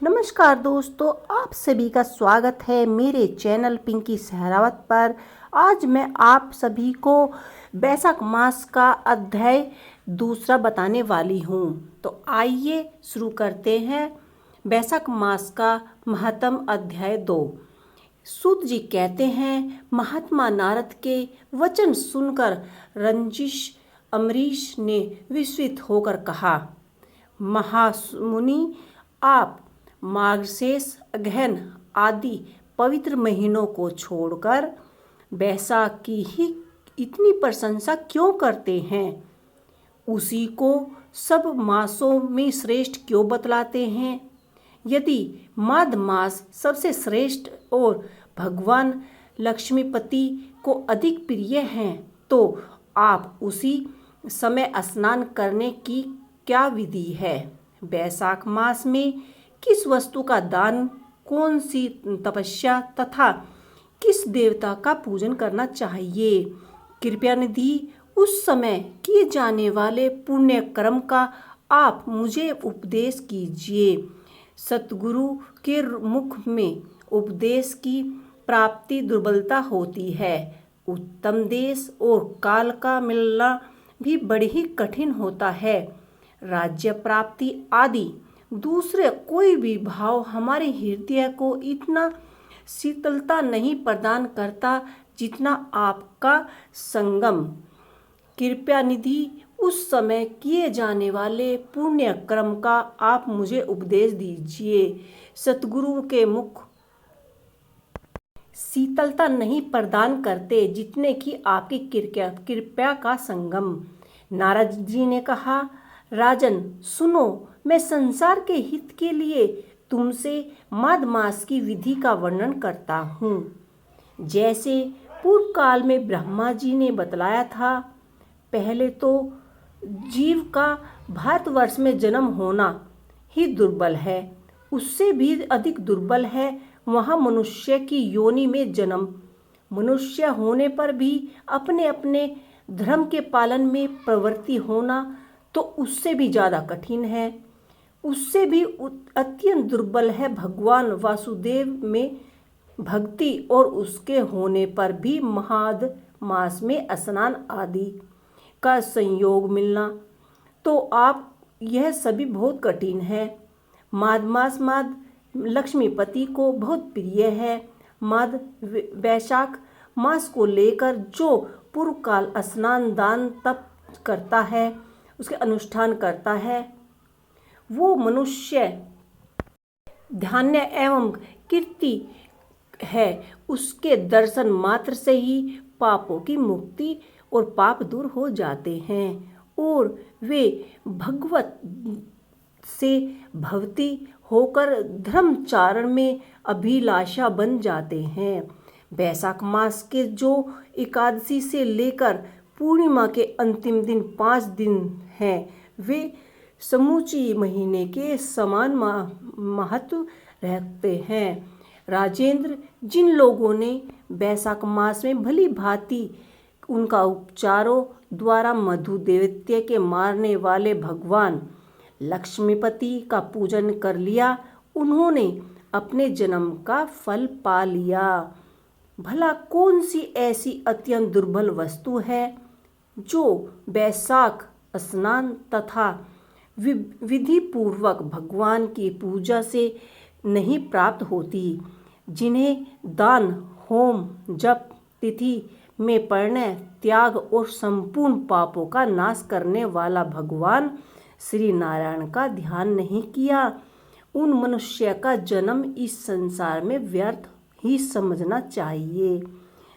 नमस्कार दोस्तों, आप सभी का स्वागत है मेरे चैनल पिंकी सहरावत पर। आज मैं आप सभी को बैसाख मास का अध्याय दूसरा बताने वाली हूँ। तो आइए शुरू करते हैं बैसाख मास का महत्तम अध्याय 2। सूत जी कहते हैं, महात्मा नारद के वचन सुनकर रंजिश अम्बरीश ने विस्मित होकर कहा, महामुनि, आप मार्गशीर्ष, अगहन आदि पवित्र महीनों को छोड़कर बैसाख की ही इतनी प्रशंसा क्यों करते हैं? उसी को सब मासों में श्रेष्ठ क्यों बतलाते हैं? यदि माघ मास सबसे श्रेष्ठ और भगवान लक्ष्मीपति को अधिक प्रिय हैं, तो आप उसी समय स्नान करने की क्या विधि है? बैसाख मास में किस वस्तु का दान, कौन सी तपस्या तथा किस देवता का पूजन करना चाहिए? कृपया निधि, उस समय किए जाने वाले पुण्य कर्म का आप मुझे उपदेश कीजिए। सतगुरु के मुख में उपदेश की प्राप्ति दुर्बलता होती है। उत्तम देश और काल का मिलना भी बड़ी ही कठिन होता है। राज्य प्राप्ति आदि दूसरे कोई भी भाव हमारे हृदय को इतना शीतलता नहीं प्रदान करता जितना आपका संगम। कृपया निधि, उस समय किए जाने वाले पुण्य कर्म का आप मुझे उपदेश दीजिए। सतगुरु के मुख शीतलता नहीं प्रदान करते जितने कि आपकी कृपा का संगम। नारद जी ने कहा, राजन सुनो, मैं संसार के हित के लिए तुमसे माघ मास की विधि का वर्णन करता हूँ। जैसे पूर्व काल में ब्रह्मा जी ने बतलाया था, पहले तो जीव का भारतवर्ष में जन्म होना ही दुर्बल है, उससे भी अधिक दुर्बल है वहाँ मनुष्य की योनि में जन्म। मनुष्य होने पर भी अपने अपने धर्म के पालन में प्रवृत्ति होना तो उससे भी ज़्यादा कठिन है। उससे भी अत्यंत दुर्बल है भगवान वासुदेव में भक्ति और उसके होने पर भी माघ मास में स्नान आदि का संयोग मिलना, तो आप यह सभी बहुत कठिन है। माघ मास लक्ष्मीपति को बहुत प्रिय है। माघ वैशाख मास को लेकर जो पूर्व काल स्नान दान तप करता है, उसके अनुष्ठान करता है, वो मनुष्य धन्य एवं कीर्ति है। उसके दर्शन मात्र से ही पापों की मुक्ति और पाप दूर हो जाते हैं और वे भगवत से भक्ति होकर धर्मचारण में अभिलाषा बन जाते हैं। बैसाख मास के जो एकादशी से लेकर पूर्णिमा के अंतिम दिन 5 दिन हैं, वे समूची महीने के समान महत्व रखते हैं। राजेंद्र, जिन लोगों ने बैसाख मास में भली भांति उनका उपचारों द्वारा मधु दैवत्य के मारने वाले भगवान लक्ष्मीपति का पूजन कर लिया, उन्होंने अपने जन्म का फल पा लिया। भला कौन सी ऐसी अत्यंत दुर्बल वस्तु है जो बैसाख स्नान तथा विधि पूर्वक भगवान की पूजा से नहीं प्राप्त होती, जिन्हें दान, होम, जप, तिथि में पड़ने, त्याग और संपूर्ण पापों का नाश करने वाला भगवान श्री नारायण का ध्यान नहीं किया, उन मनुष्य का जन्म इस संसार में व्यर्थ ही समझना चाहिए।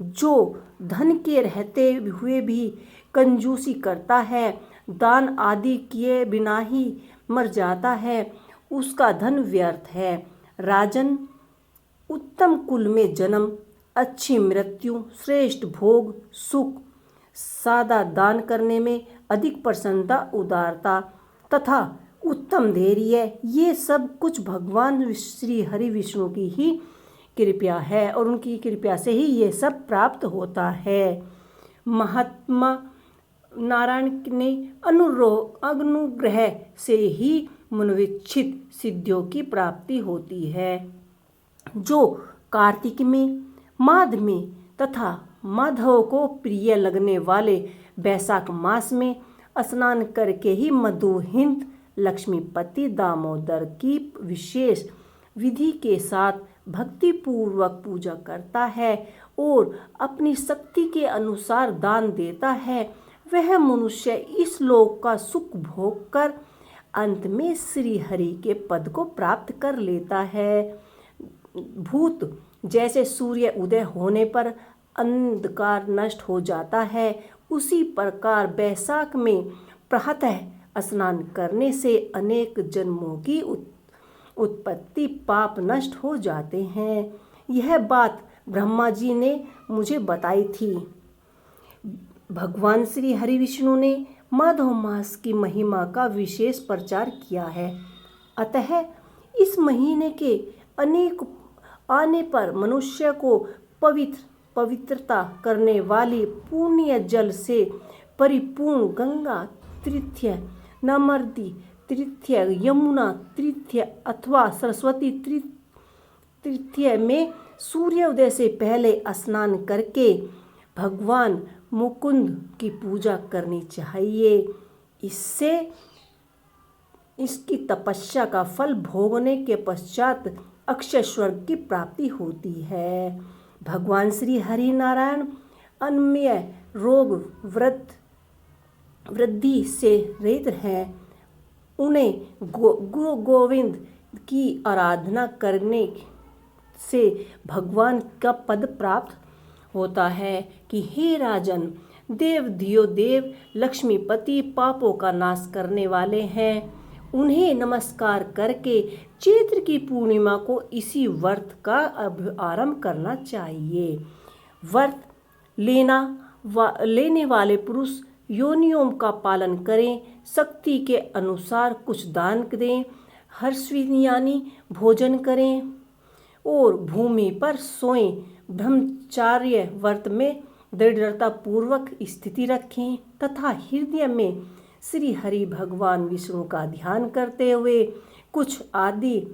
जो धन के रहते हुए भी कंजूसी करता है, दान आदि किए बिना ही मर जाता है, उसका धन व्यर्थ है। राजन, उत्तम कुल में जन्म, अच्छी मृत्यु, श्रेष्ठ भोग, सुख, सादा दान करने में अधिक प्रसन्नता, उदारता तथा उत्तम धैर्य, ये सब कुछ भगवान श्री हरि विष्णु की ही कृपा है और उनकी कृपा से ही ये सब प्राप्त होता है। महात्मा नारायण ने अनुग्रह से ही मनोविच्छित सिद्धियों की प्राप्ति होती है। जो कार्तिक में, माघ में तथा माधव को प्रिय लगने वाले बैसाख मास में स्नान करके ही मधुहिंत लक्ष्मीपति दामोदर की विशेष विधि के साथ भक्तिपूर्वक पूजा करता है और अपनी शक्ति के अनुसार दान देता है, वह मनुष्य इस लोक का सुख भोग कर अंत में श्री हरि के पद को प्राप्त कर लेता है। भूत जैसे सूर्य उदय होने पर अंधकार नष्ट हो जाता है, उसी प्रकार बैसाख में प्रातः स्नान करने से अनेक जन्मों की उत्पत्ति पाप नष्ट हो जाते हैं। यह बात ब्रह्मा जी ने मुझे बताई थी। भगवान श्री हरि विष्णु ने माधव मास की महिमा का विशेष प्रचार किया है। अतः इस महीने के अनेक आने पर मनुष्य को पवित्रता करने वाली पुण्य जल से परिपूर्ण गंगा तीर्थ, नर्मदी तीर्थ, यमुना तीर्थ अथवा सरस्वती तीर्थ में सूर्योदय से पहले स्नान करके भगवान मुकुंद की पूजा करनी चाहिए। इससे इसकी तपस्या का फल भोगने के पश्चात अक्षय स्वर्ग की प्राप्ति होती है। भगवान श्री हरि नारायण अन्य रोग वृद्धि से रहित हैं। उन्हें गुरु गोविंद की आराधना करने से भगवान का पद प्राप्त होता है कि हे राजन, देव दियो देव लक्ष्मीपति पापों का नाश करने वाले हैं। उन्हें नमस्कार करके चैत्र की पूर्णिमा को इसी व्रत का आरंभ करना चाहिए। व्रत लेने वाले पुरुष योनियों का पालन करें, शक्ति के अनुसार कुछ दान दें, हर्षविज्ञानी भोजन करें और भूमि पर सोएं। ब्रह्मचार्य व्रत में दृढ़ता पूर्वक स्थिति रखें तथा हृदय में श्री हरि भगवान विष्णु का ध्यान करते हुए कुछ आदि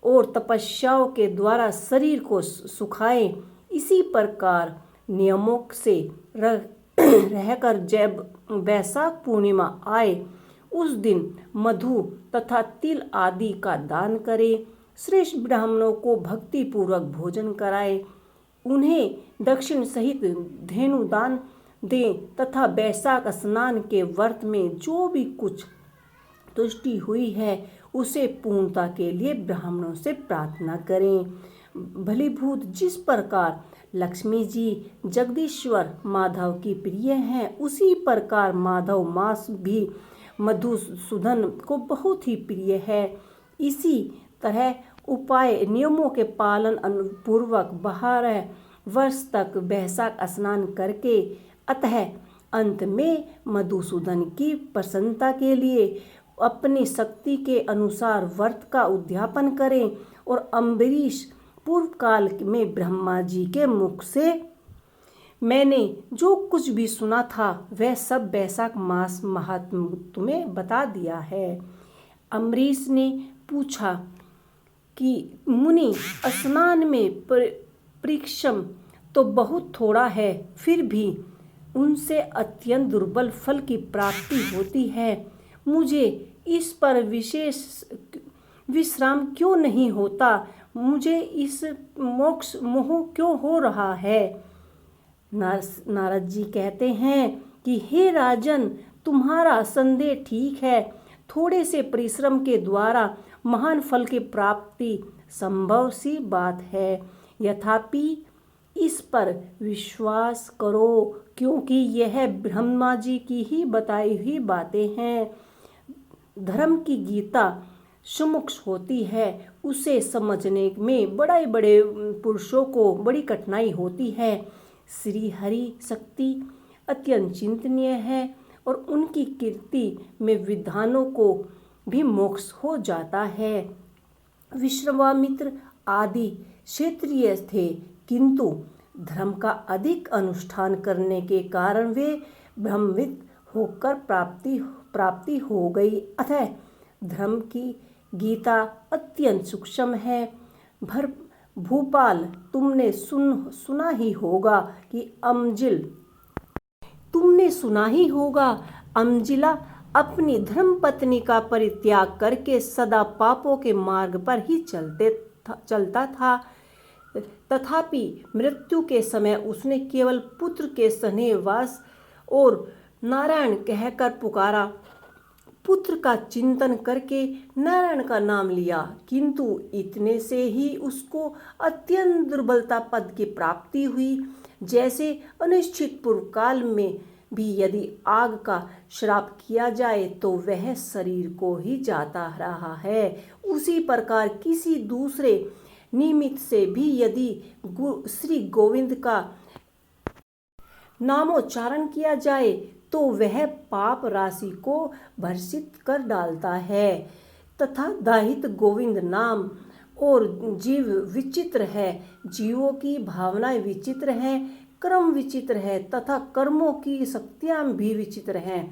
और तपस्याओं के द्वारा शरीर को सुखाएं। इसी प्रकार नियमों से रहकर जब बैसाख पूर्णिमा आए उस दिन मधु तथा तिल आदि का दान करें। श्रेष्ठ ब्राह्मणों को भक्ति पूर्वक भोजन कराएं, उन्हें दक्षिण सहित धेनु दान दें तथा बैसाख स्नान के व्रत में जो भी कुछ तुष्टि हुई है उसे पूर्णता के लिए ब्राह्मणों से प्रार्थना करें। भलीभूत जिस प्रकार लक्ष्मी जी जगदीश्वर माधव की प्रिय हैं, उसी प्रकार माधव मास भी मधुसूदन को बहुत ही प्रिय है। इसी तरह उपाय नियमों के पालन पूर्वक 12 वर्ष तक बैसाख स्नान करके अतः अंत में मधुसूदन की प्रसन्नता के लिए अपनी शक्ति के अनुसार व्रत का उद्यापन करें। और अम्बरीश पूर्व काल में ब्रह्मा जी के मुख से मैंने जो कुछ भी सुना था वह सब बैसाख मास महात्म्य तुम्हें बता दिया है। अम्बरीश ने पूछा कि मुनि, स्नान में परिश्रम तो बहुत थोड़ा है, फिर भी उनसे अत्यंत दुर्बल फल की प्राप्ति होती है। मुझे इस पर विशेष विश्राम क्यों नहीं होता? मुझे इस मोक्ष मोह क्यों हो रहा है? नारद जी कहते हैं कि हे राजन, तुम्हारा संदेह ठीक है। थोड़े से परिश्रम के द्वारा महान फल की प्राप्ति संभव सी बात है। यथापि इस पर विश्वास करो, क्योंकि यह ब्रह्मा जी की ही बताई हुई बातें हैं। धर्म की गीता सुमुख होती है, उसे समझने में बड़े बड़े पुरुषों को बड़ी कठिनाई होती है। श्री हरि शक्ति अत्यंत चिंतनीय है और उनकी कीर्ति में विद्वानों को भी मोक्ष हो जाता है। विश्वामित्र आदि क्षत्रिय थे, किंतु धर्म का अधिक अनुष्ठान करने के कारण वे ब्रह्मविद होकर प्राप्ति हो गई। अतः धर्म की गीता अत्यंत सूक्ष्म है। भूपाल, तुमने सुना ही होगा कि अम्जिला अपनी धर्मपत्नी का परित्याग करके सदा पापों के मार्ग पर ही चलता था। तथापि मृत्यु के समय उसने केवल पुत्र के स्नेहवास और नारायण कहकर पुकारा। पुत्र का चिंतन करके नारायण का नाम लिया, किंतु इतने से ही उसको अत्यंत दुर्बलता पद की प्राप्ति हुई। जैसे अनिश्चित पूर्व काल में भी यदि आग का श्राप किया जाए तो वह शरीर को ही जाता रहा है, उसी प्रकार किसी दूसरे निमित्त से भी यदि श्री गोविंद का नामोच्चारण किया जाए तो वह पाप राशि को भर्सित कर डालता है। तथा दाहित गोविंद नाम और जीव विचित्र है, जीवों की भावनाएं विचित्र है, कर्म विचित्र है तथा कर्मों की शक्तियां भी विचित्र हैं।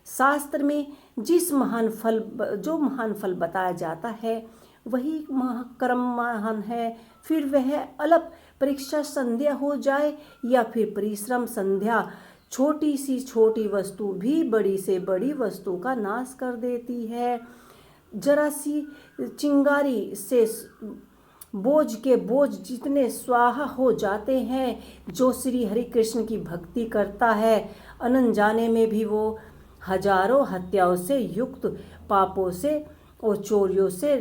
शास्त्र में जो महान फल बताया जाता है वही कर्म महान है। फिर वह अल्प परीक्षा संध्या हो जाए या फिर परिश्रम संध्या, छोटी से छोटी वस्तु भी बड़ी से बड़ी वस्तु का नाश कर देती है। जरा सी चिंगारी से बोझ के बोझ जितने स्वाहा हो जाते हैं। जो श्री हरि कृष्ण की भक्ति करता है, अनंत जाने में भी वो हजारों हत्याओं से युक्त पापों से और चोरियों से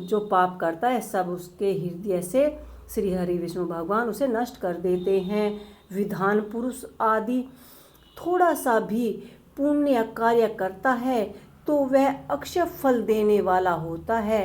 जो पाप करता है, सब उसके हृदय से श्री हरि विष्णु भगवान उसे नष्ट कर देते हैं। विधान पुरुष आदि थोड़ा सा भी पुण्य कार्य करता है तो वह अक्षय फल देने वाला होता है।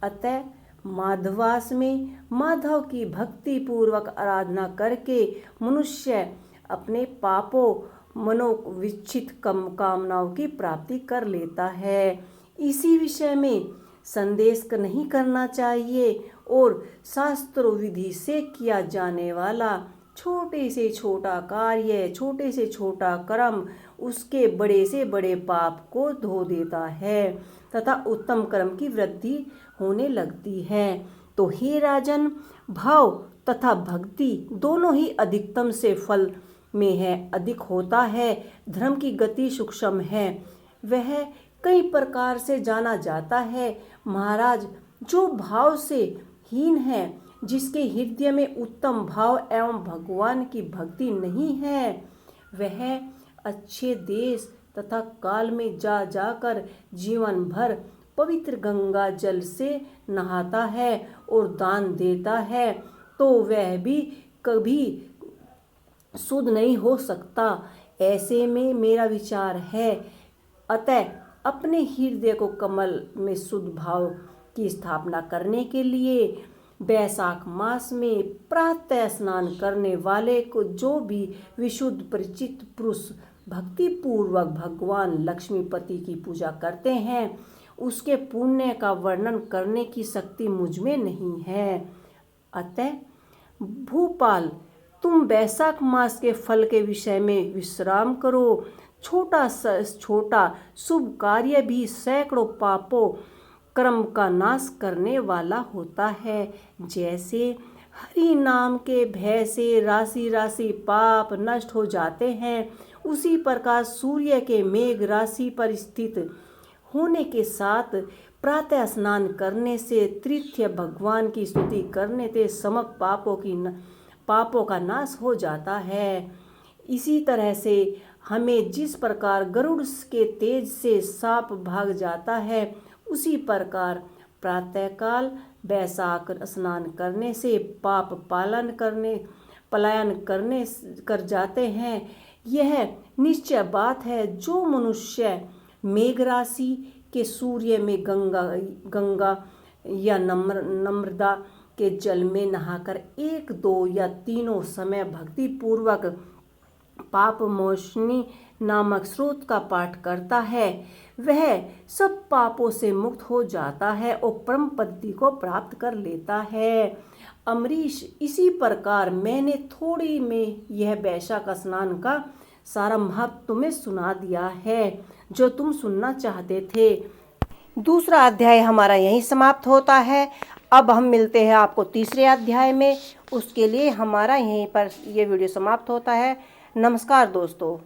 अतः माधवास में माधव की भक्ति पूर्वक आराधना करके मनुष्य अपने पापों मनोविच्छित कामनाओं की प्राप्ति कर लेता है। इसी विषय में संदेश नहीं करना चाहिए और शास्त्रों विधि से किया जाने वाला छोटे से छोटा कार्य, छोटे से छोटा कर्म उसके बड़े से बड़े पाप को धो देता है तथा उत्तम कर्म की वृद्धि होने लगती है। तो हे राजन, भाव तथा भक्ति दोनों ही अधिकतम से फल में है अधिक होता है। धर्म की गति सूक्ष्म है, वह कई प्रकार से जाना जाता है। महाराज, जो भाव से हीन है, जिसके हृदय में उत्तम भाव एवं भगवान की भक्ति नहीं है, वह अच्छे देश तथा काल में जाकर जीवन भर पवित्र गंगा जल से नहाता है और दान देता है तो वह भी कभी शुद्ध नहीं हो सकता। ऐसे में मेरा विचार है, अतः अपने हृदय को कमल में शुद्ध भाव की स्थापना करने के लिए वैशाख मास में प्रातः स्नान करने वाले को जो भी विशुद्ध परिचित पुरुष भक्ति पूर्वक भगवान लक्ष्मीपति की पूजा करते हैं, उसके पुण्य का वर्णन करने की शक्ति मुझ में नहीं है। अतः भूपाल, तुम वैशाख मास के फल के विषय में विश्राम करो। छोटा शुभ कार्य भी सैकड़ों पापों कर्म का नाश करने वाला होता है। जैसे हरि नाम के भय से राशि राशि पाप नष्ट हो जाते हैं, उसी प्रकार सूर्य के मेघ राशि पर स्थित होने के साथ प्रातः स्नान करने से, तृतीय भगवान की स्तुति करने से समस्त पापों का नाश हो जाता है। इसी तरह से हमें जिस प्रकार गरुड़ के तेज से सांप भाग जाता है, उसी प्रकार प्रातःकाल वैशाख स्नान करने से पाप पलायन कर जाते हैं। यह निश्चय बात है। जो मनुष्य मेघ राशि के सूर्य में गंगा या नर्मदा के जल में नहाकर 1, 2 या तीनों समय भक्ति पूर्वक पाप मोचनी नामक स्रोत का पाठ करता है, वह सब पापों से मुक्त हो जाता है और परम पदि को प्राप्त कर लेता है। अमरीश, इसी प्रकार मैंने थोड़ी में यह वैशाख स्नान का सारा महत्व तुम्हें सुना दिया है जो तुम सुनना चाहते थे। दूसरा अध्याय हमारा यहीं समाप्त होता है। अब हम मिलते हैं आपको तीसरे अध्याय में। उसके लिए हमारा यहीं पर ये वीडियो समाप्त होता है। नमस्कार दोस्तों।